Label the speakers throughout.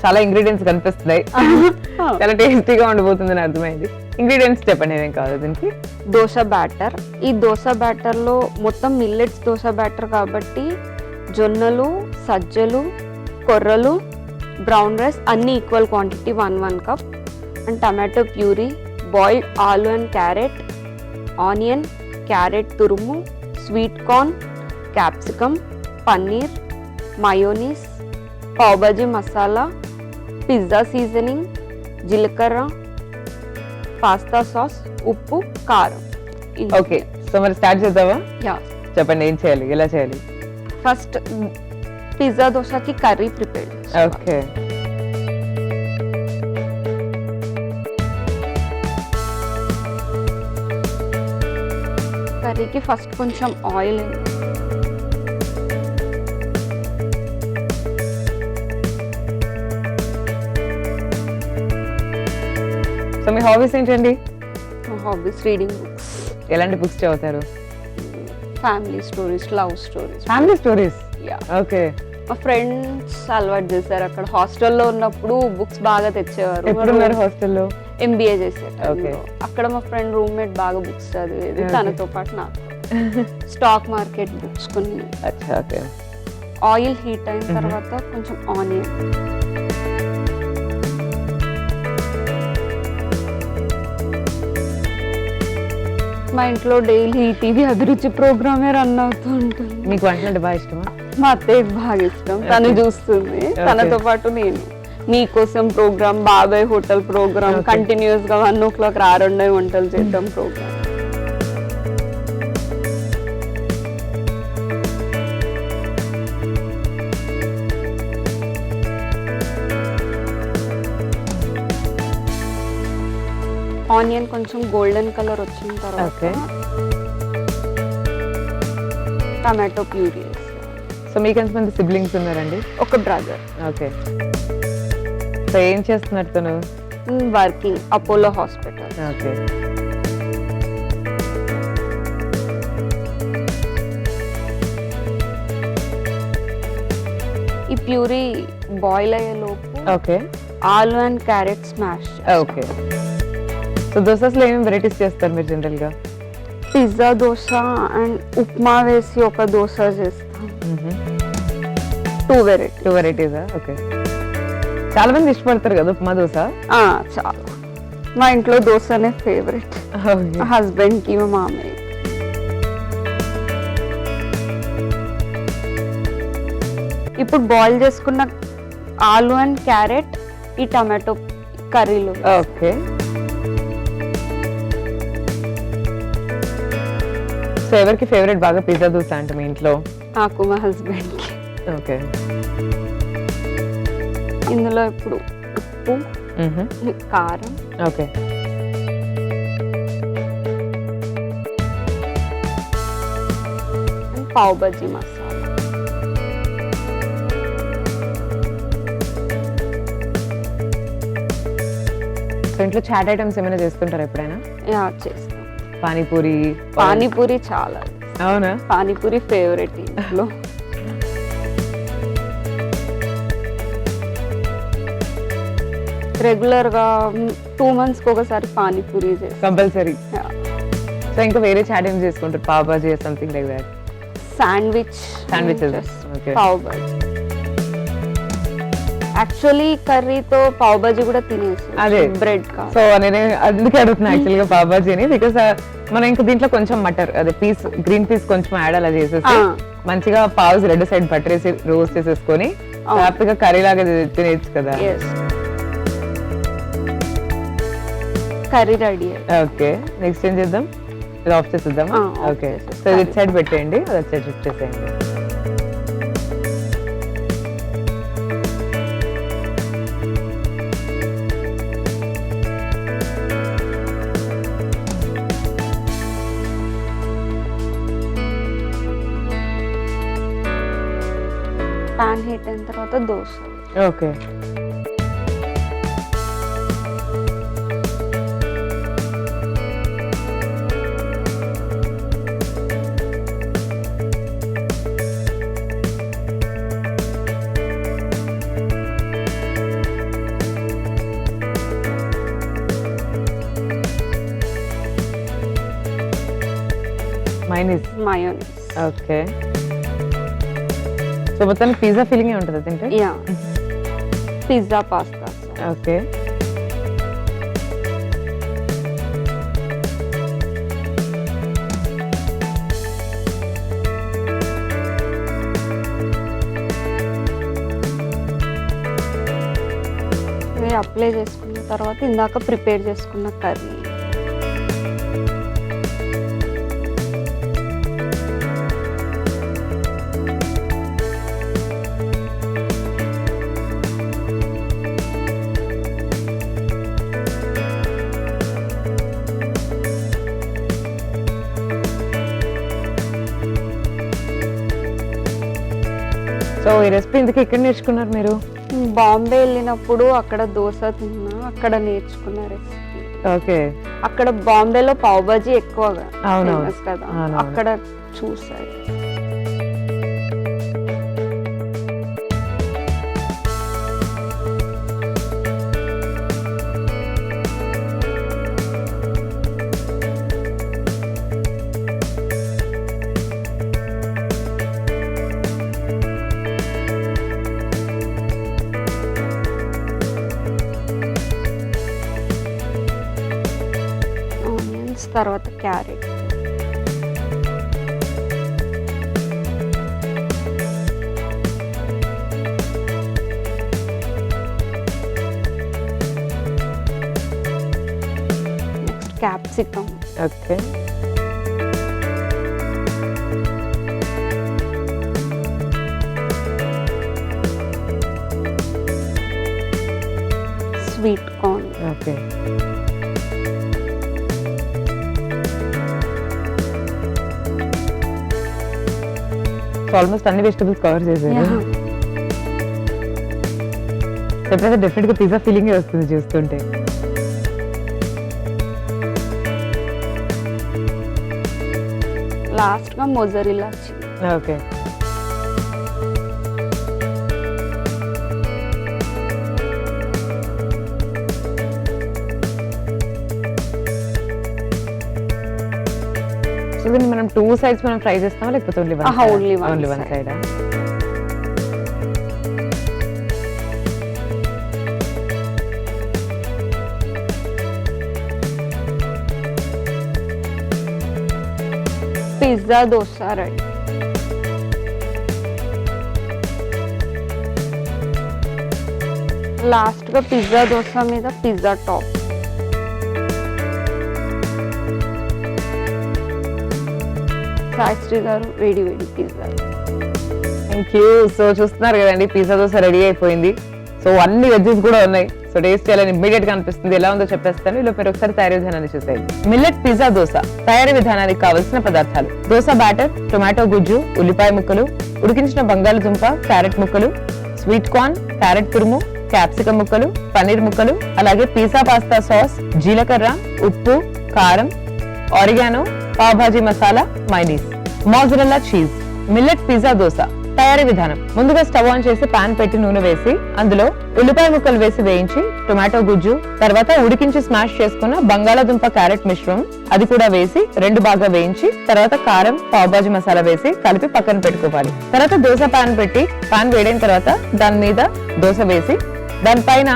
Speaker 1: చాలా ఇంగ్రీడియంట్స్ కనిపిస్తున్నాయి. చాలా టేస్టీగా ఉండబోతుందని అర్థమైంది. ఇంగ్రీడియంట్స్ చెప్పండి ఏమేం కావాలి దీనికి.
Speaker 2: దోశ బ్యాటర్. ఈ దోశ బ్యాటర్లో మొత్తం మిల్లెట్స్ దోశ బ్యాటర్ కాబట్టి జొన్నలు, సజ్జలు, కొర్రలు, బ్రౌన్ రైస్ అన్ని equal quantity 1 cup. And tomato puree, boiled ఆలు అండ్ క్యారెట్, ఆనియన్, క్యారెట్ తురుము, sweet corn, capsicum, paneer, mayonnaise, pav bhaji masala, pizza seasoning, జీలకర్ర, పాస్తా సాస్, ఉప్పు, కారం.
Speaker 1: ఓకే, సో మరి స్టార్ట్ చేద్దామా?
Speaker 2: యా,
Speaker 1: చెప్పండి ఏం చేయాలి, ఎలా చేయాలి?
Speaker 2: ఫస్ట్ పిజ్జా దోశకి కర్రీ ప్రిపేర్.
Speaker 1: ఓకే,
Speaker 2: కర్రీకి ఫస్ట్ కొంచెం ఆయిల్.
Speaker 1: సో మీ హాబీస్ ఏంటండి?
Speaker 2: హాబీస్ రీడింగ్ బుక్స్,
Speaker 1: ఎలాంటి బుక్స్ చదువుతారు?
Speaker 2: Family stories, love stories.
Speaker 1: Family stories.
Speaker 2: Yeah,
Speaker 1: okay.
Speaker 2: మా ఫ్రెండ్స్ అలవాటు చేశారు. అక్కడ హాస్టల్లో ఉన్నప్పుడు బుక్స్ బాగా తెచ్చేవారు.
Speaker 1: ఎప్పుడున్నారు హాస్టల్లో?
Speaker 2: ఎంబీఏ చేసేట.
Speaker 1: Okay.
Speaker 2: అక్కడ మా ఫ్రెండ్ రూమ్మేట్ బాగా బుక్స్ చదివేది.
Speaker 1: Okay.
Speaker 2: తనతో పాటు నాకు స్టాక్ మార్కెట్ బుక్స్ కొన్ని.
Speaker 1: అచ్చా, ఓకే.
Speaker 2: ఆయిల్ హీట్ అయిన తర్వాత కొంచెం ఆనియన్, మా ఇంట్లో డైలీ టీవీ అభిరుచి ప్రోగ్రామే రన్ అవుతూ ఉంటుంది.
Speaker 1: మీకు వంటలు అంటే బాగా ఇష్టమా?
Speaker 2: మా అత్తయ్యకి బాగా ఇష్టం, తను చూస్తుంది. తనతో పాటు నేను నీకోసం ప్రోగ్రామ్, బాబాయ్ హోటల్ ప్రోగ్రామ్, కంటిన్యూస్ గా 1 o'clock రారండే వంటలు చేద్దాం ప్రోగ్రామ్. ఆనియన్ కొంచెం గోల్డెన్ కలర్ వచ్చిన తర్వాత టమాటో ప్యూరీ.
Speaker 1: సో మీకు ఎంతమంది సిబ్లింగ్స్ ఉన్నారండి?
Speaker 2: ఒక బ్రదర్.
Speaker 1: ఓకే. సో ఏం చేస్తున్నారు తను?
Speaker 2: Working, Apollo hospital.
Speaker 1: ఓకే.
Speaker 2: ఈ ప్యూరీ బాయిల్ అయ్యే లోపు
Speaker 1: ఓకే,
Speaker 2: ఆలు and carrot smash.
Speaker 1: Okay. So దోసెస్లో ఏమేమి వెరైటీస్ చేస్తారు మీరు జనరల్గా?
Speaker 2: పిజ్జా దోశ అండ్ ఉప్మా వేసి ఒక దోశ చేస్తాం. 2
Speaker 1: వెరైటీసా? ఓకే. చాలా మంది ఇష్టపడతారు కదా ఉప్మా దోశ.
Speaker 2: చాలా. మా ఇంట్లో దోశనే ఫేవరెట్, మా హస్బెండ్ కి, మా మామయ్య. ఇప్పుడు బాయిల్ చేసుకున్న ఆలు అండ్ క్యారెట్ ఈ టమాటో కర్రీలో.
Speaker 1: ఓకే. సో ఎవరికి ఫేవరెట్ బాగా పిజ్జా దోశ అంటే మీ ఇంట్లో?
Speaker 2: నాకు, మా హస్బెండ్ కి.
Speaker 1: ఓకే.
Speaker 2: ఇందులో ఇప్పుడు ఉప్పు, కారం,
Speaker 1: ఓకే,
Speaker 2: పావ్ బజ్జీ మసాలా.
Speaker 1: సో ఇంట్లో చాట్ ఐటమ్స్ ఏమైనా చేస్తుంటారా ఎప్పుడైనా?
Speaker 2: చేస్తాం.
Speaker 1: పానీపూరి.
Speaker 2: పానీపూరి చాలా.
Speaker 1: అవునా?
Speaker 2: పానీపూరి ఫేవరెట్ ఇంట్లో. రెగ్యులర్ గా 2 months ఒకసారి పానీపూరి చేస్తాం
Speaker 1: కంపల్సరీ. సో ఇంకా వేరే చాట్ ఏం చేసుకుంటారు? Pav bhaji something like that.
Speaker 2: Sandwiches,
Speaker 1: okay.
Speaker 2: Pav bhaji. Actually కర్రీతో పావ్ బాజీ కూడా తినేసి
Speaker 1: అదే
Speaker 2: బ్రెడ్ కా.
Speaker 1: సో నేను అందుకే అడుగుతున్నా యాక్చువల్గా పావ్ బాజీని, బికాస్ మనం ఇంకా దీంట్లో కొంచెం మటర్, అదే పీస్, గ్రీన్ పీస్ కొంచెం యాడ్ అలా చేసేసి మంచిగా పావ్స్ 2 side పట్టేసి రోస్ట్ చేసేసుకొని హ్యాపీగా కర్రీ లాగా తినేచ్చు కదా.
Speaker 2: Curry ready.
Speaker 1: ఓకే, నెక్స్ట్ ఏం చేద్దాం? ఇది ఆఫ్ చేసేద్దాం. ఓకే. సో ఇది ఇటు సైడ్ పెట్టేయండి, అది అటు సైడ్ షిఫ్ట్ చేసేయండి.
Speaker 2: పాన్ హీట్ అయిన తర్వాత dosa.
Speaker 1: Okay. Mayonnaise.
Speaker 2: Mayonnaise.
Speaker 1: Okay, so మొత్తానికి పిజ్జా ఫీలింగ్ ఉంటుంది తింటే.
Speaker 2: Yeah, pizza pasta.
Speaker 1: ఓకే,
Speaker 2: ఇవి అప్లై చేసుకున్న తర్వాత ఇందాక ప్రిపేర్ చేసుకున్న కర్రీ.
Speaker 1: సో ఈ రెసిపీ ఇందుకు ఎక్కడ నేర్చుకున్నారు మీరు?
Speaker 2: బాంబే వెళ్ళినప్పుడు అక్కడ దోశ తిన్నా, అక్కడ నేర్చుకున్న రెసిపీ.
Speaker 1: ఓకే,
Speaker 2: అక్కడ బాంబేలో పావ్ బాజీ ఎక్కువగా
Speaker 1: అవునవును.
Speaker 2: ఫేమస్ కదా,
Speaker 1: అవునవును.
Speaker 2: అక్కడ చూసారు. ఆనియన్స్, తర్వాత carrot. Next capsicum.
Speaker 1: Okay,
Speaker 2: sweet corn.
Speaker 1: Okay. So almost అన్ని వెజిటబుల్స్ కవర్ చేశారు. ఎప్పుడైతే డెఫినెట్ గా పిజ్జా ఫీలింగ్ వస్తుంది చూస్తుంటే.
Speaker 2: లాస్ట్ గా మొజరెల్లా చీజ్.
Speaker 1: ఓకే, సో దీన్ని మనం 2 సైడ్స్ మనం ఫ్రై చేస్తామా లేకపోతే only one?
Speaker 2: only one
Speaker 1: only one
Speaker 2: side.
Speaker 1: Side.
Speaker 2: Pizza dosa ready. Last గా పిజ్జా దోశ మీద పిజ్జా టాప్. సాయిశ్రీ గారు వేడి వేడి పిజ్జా.
Speaker 1: Thank you. సో చూస్తున్నారు కదండి, పిజ్జా దోశ రెడీ అయిపోయింది. సో అన్ని వెజ్జెస్ కూడా ఉన్నాయి. సో టేస్ట్ చేయాలని ఇమ్మీడియట్ గా అనిపిస్తుంది. ఎలా ఉందో చెప్పేస్తాను. ఇలా మీరు ఒకసారి తయారీ విధానాన్ని చూసేయండి. మిల్లెట్ పిజ్జా దోశ తయారీ విధానానికి కావలసిన పదార్థాలు: దోశ బ్యాటర్, టొమాటో గుజ్జు, ఉల్లిపాయ ముక్కలు, ఉడికించిన బంగాళదుంప, క్యారెట్ ముక్కలు, స్వీట్ కార్న్, క్యారెట్ తురుము, క్యాప్సికం ముక్కలు, పన్నీర్ ముక్కలు, అలాగే పిజ్జా పాస్తా సాస్, జీలకర్ర, ఉప్పు, కారం, oregano, pav bhaji masala, mayonnaise, mozzarella cheese. Millet pizza dosa తయారీ విధానం: ముందుగా స్టవ్ ఆన్ చేసి పాన్ పెట్టి నూనె వేసి అందులో ఉల్లిపాయ ముక్కలు వేసి వేయించి టొమాటో గుజ్జు, తర్వాత ఉడికించి స్మాష్ చేసుకున్న బంగాళాదుంప క్యారెట్ మిశ్రమం అది కూడా వేసి 2 బాగా వేయించి తర్వాత కారం, పావ్ భాజీ మసాలా వేసి కలిపి పక్కన పెట్టుకోవాలి. తర్వాత దోశ పాన్ పెట్టి పాన్ వేడైన తర్వాత దాని మీద దోశ వేసి దానిపైన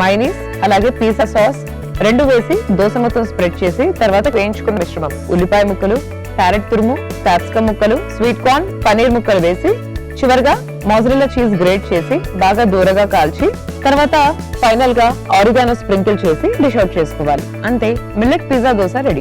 Speaker 1: మైనీస్ అలాగే పిజ్జా సాస్ 2 వేసి దోశ మొత్తం స్ప్రెడ్ చేసి తర్వాత వేయించుకున్న మిశ్రమం, ఉల్లిపాయ ముక్కలు, క్యారెట్ తురుము, క్యాప్సికం ముక్కలు, స్వీట్ కార్న్, పన్నీర్ ముక్కలు వేసి చివరిగా మోజరెల్లా చీజ్ గ్రేట్ చేసి బాగా దూరగా కాల్చి తర్వాత ఫైనల్ గా ఆరిగానో స్ప్రింకిల్ చేసి డిష్ అవుట్ చేసుకోవాలి. అంతే, మిల్లెట్ పిజ్జా దోశ రెడీ.